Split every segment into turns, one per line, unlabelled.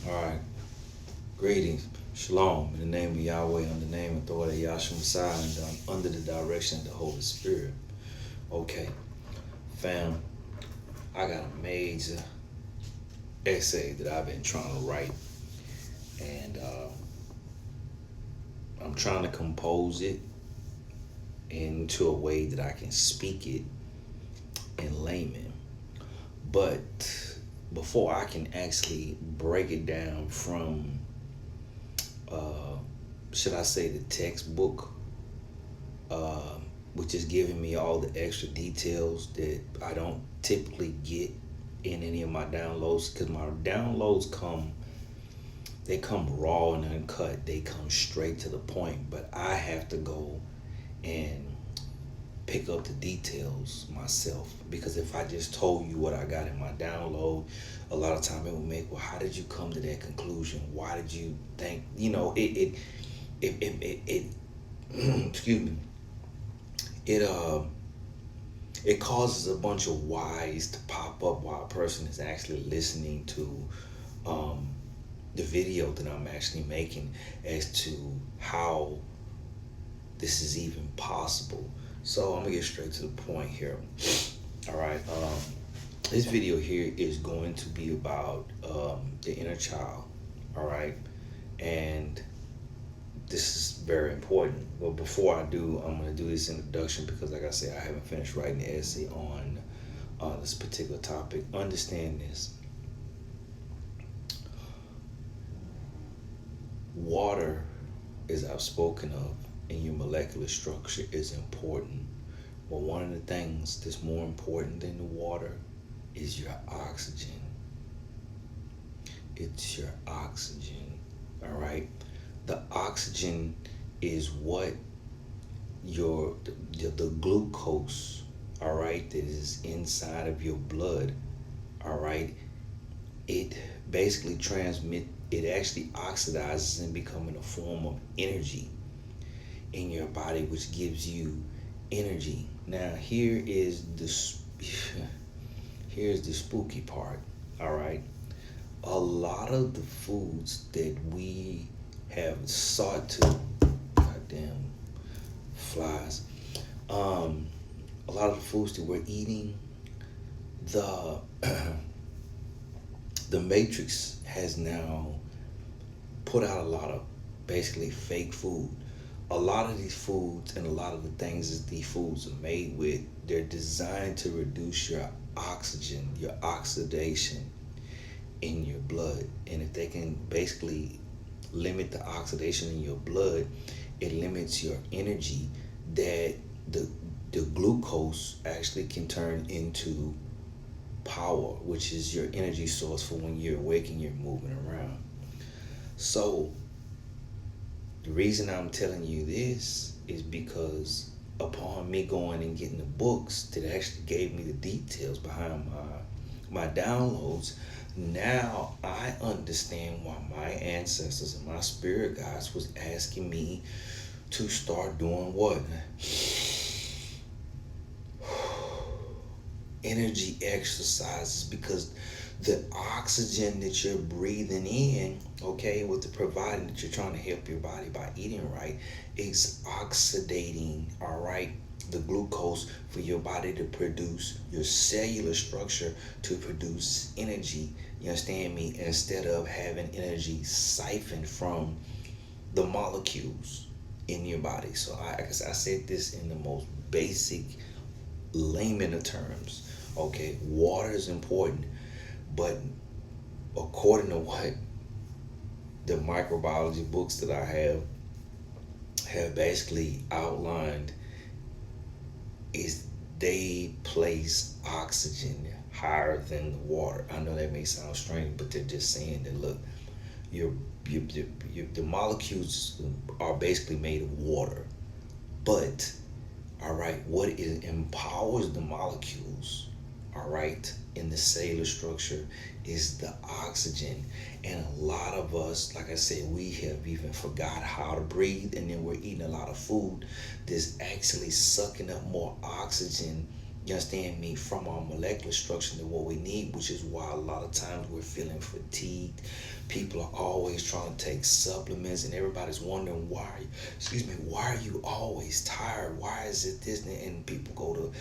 All right. Greetings. Shalom. In the name of Yahweh, in the name and authority of Yahshua Messiah, and under the direction of the Holy Spirit. Okay. Fam, I got a major essay that I've been trying to write. And I'm trying to compose it into a way that I can speak it in layman. But before I can actually break it down from, uh, should I say, the textbook, uh, which is giving me all the extra details that I don't typically get in any of my downloads, because my downloads they come raw and uncut. They come straight to the point, but I have to go and pick up the details myself, because if I just told you what I got in my download, a lot of time it would make, well, how did you come to that conclusion? Why did you think, it excuse me, it it causes a bunch of whys to pop up while a person is actually listening to um, the video that I'm actually making, as to how this is even possible. So I'm gonna get straight to the point here. All right. This video here is going to be about the inner child. All right, and this is very important. But before I do, I'm gonna do this introduction, because, like I said, I haven't finished writing the essay on this particular topic. Understand this: water, as I've spoken of, in your molecular structure is important. But one of the things that's more important than the water is your oxygen. It's your oxygen. All right. The oxygen is what the glucose, all right, that is inside of your blood, all right. It basically it actually oxidizes and becomes a form of energy in your body, which gives you energy. Now, here's the spooky part. All right, a lot of the foods that we have sought to, goddamn flies, a lot of the foods that we're eating, the the Matrix has now put out a lot of basically fake food. A lot of these foods and a lot of the things that these foods are made with, they're designed to reduce your oxygen, your oxidation in your blood. And if they can basically limit the oxidation in your blood, it limits your energy that the glucose actually can turn into power, which is your energy source for when you're awake and you're moving around. So the reason I'm telling you this is because upon me going and getting the books that actually gave me the details behind my downloads, now I understand why my ancestors and my spirit guides was asking me to start doing what? Energy exercises, because the oxygen that you're breathing in, okay, with the providing that you're trying to help your body by eating right, is oxidating, all right, the glucose for your body to produce, your cellular structure to produce energy, you understand me, instead of having energy siphoned from the molecules in your body. So I said this in the most basic layman of terms. Okay, water is important, but according to what the microbiology books that I have basically outlined, is they place oxygen higher than water. I know that may sound strange, but they're just saying that, look, your, the molecules are basically made of water, but all right, what it empowers the molecules, all right, in the cellular structure is the oxygen. And a lot of us, like I said, we have even forgot how to breathe, and then we're eating a lot of food that's actually sucking up more oxygen You understand me? From our molecular structure to what we need, which is why a lot of times we're feeling fatigued. People are always trying to take supplements, and everybody's wondering why are you always tired? Why is it this? And people go to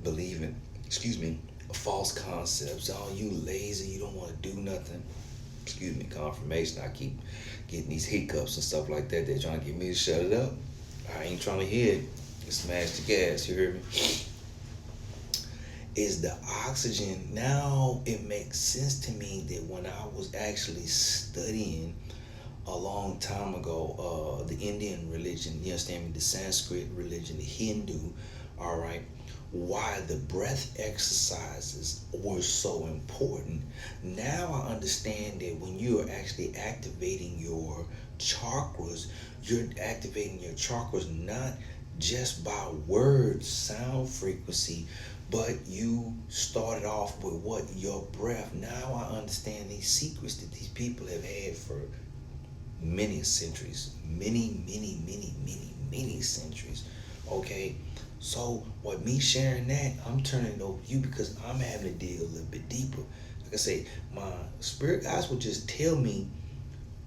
believing, false concepts. Oh, you lazy, you don't want to do nothing. Confirmation. I keep getting these hiccups and stuff like that. They're trying to get me to shut it up. I ain't trying to hear it. Smash the gas, you hear me? Is the oxygen. Now it makes sense to me that when I was actually studying a long time ago, the Indian religion, you understand me, the Sanskrit religion, the Hindu, all right, why the breath exercises were so important. Now I understand that when you are actually activating your chakras, you're activating your chakras not just by word, sound frequency, but you started off with what? Your breath. Now I understand these secrets that these people have had for many centuries. Many centuries. Okay? So, what me sharing that, I'm turning it over to you because I'm having to dig a little bit deeper. Like I say, my spirit guides will just tell me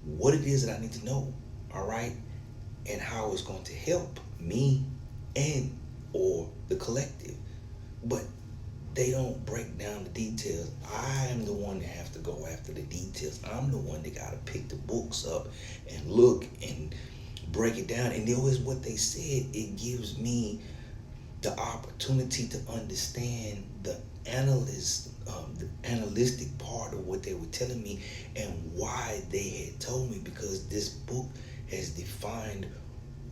what it is that I need to know. All right? And how it's going to help me and or the collective. But they don't break down the details. I am the one that have to go after the details. I'm the one that got to pick the books up and look and break it down. And there was what they said. It gives me the opportunity to understand the analytic part of what they were telling me and why they had told me, because this book has defined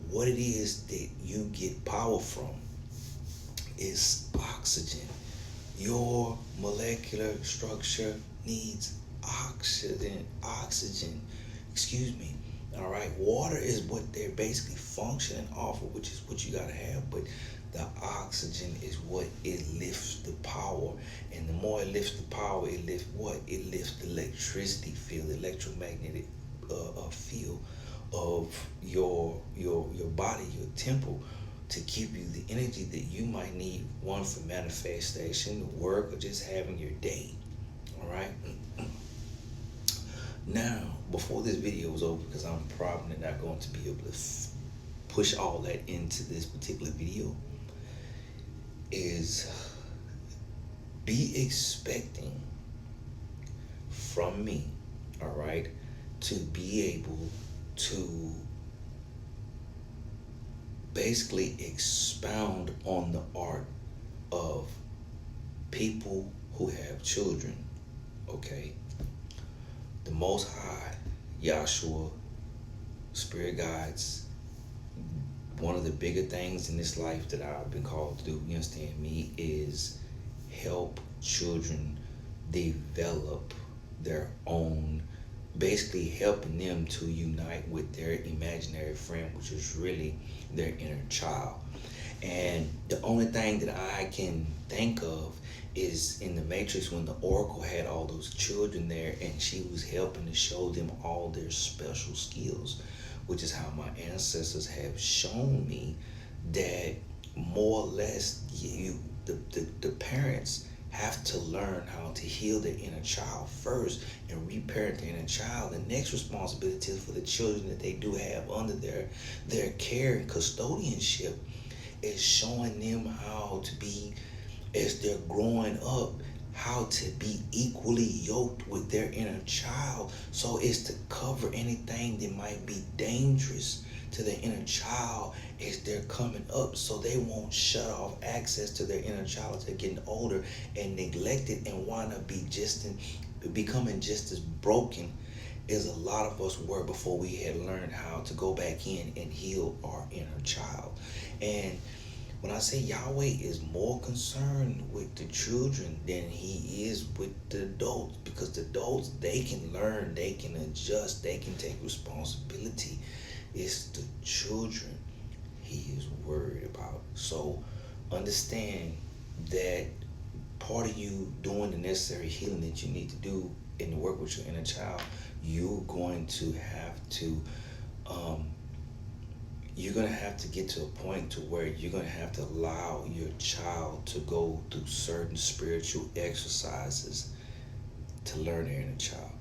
what it is that you get power from. It's oxygen. Your molecular structure needs oxygen. Excuse me. All right. Water is what they're basically functioning off of, which is what you gotta have. But the oxygen is what it lifts the power, and the more it lifts the power, it lifts what? It lifts the electricity field, the electromagnetic field of your body, your temple, to give you the energy that you might need, one for manifestation, work, or just having your day. All right. Now, before this video is over, because I'm probably not going to be able to push all that into this particular video, is be expecting from me, all right, to be able to basically expound on the art of people who have children. Okay? The Most High, Yahshua, spirit guides, one of the bigger things in this life that I've been called to do, you understand me, is help children develop their own, basically helping them to unite with their imaginary friend, which is really their inner child. And the only thing that I can think of is in the Matrix, when the Oracle had all those children there and she was helping to show them all their special skills, which is how my ancestors have shown me that more or less the parents have to learn how to heal their inner child first and reparent their inner child. The next responsibility is for the children that they do have under their care and custodianship, is showing them how to be, as they're growing up, how to be equally yoked with their inner child. So it's to cover anything that might be dangerous to their inner child as they're coming up, so they won't shut off access to their inner child as they're getting older and neglect it and wind up becoming just as broken as a lot of us were before we had learned how to go back in and heal our inner child. And when I say Yahweh is more concerned with the children than he is with the adults, because the adults, they can learn, they can adjust, they can take responsibility. It's the children he is worried about. So understand that part of you doing the necessary healing that you need to do in the work with your inner child, you're going to have to you're gonna have to get to a point to where you're gonna have to allow your child to go through certain spiritual exercises to learn their inner child.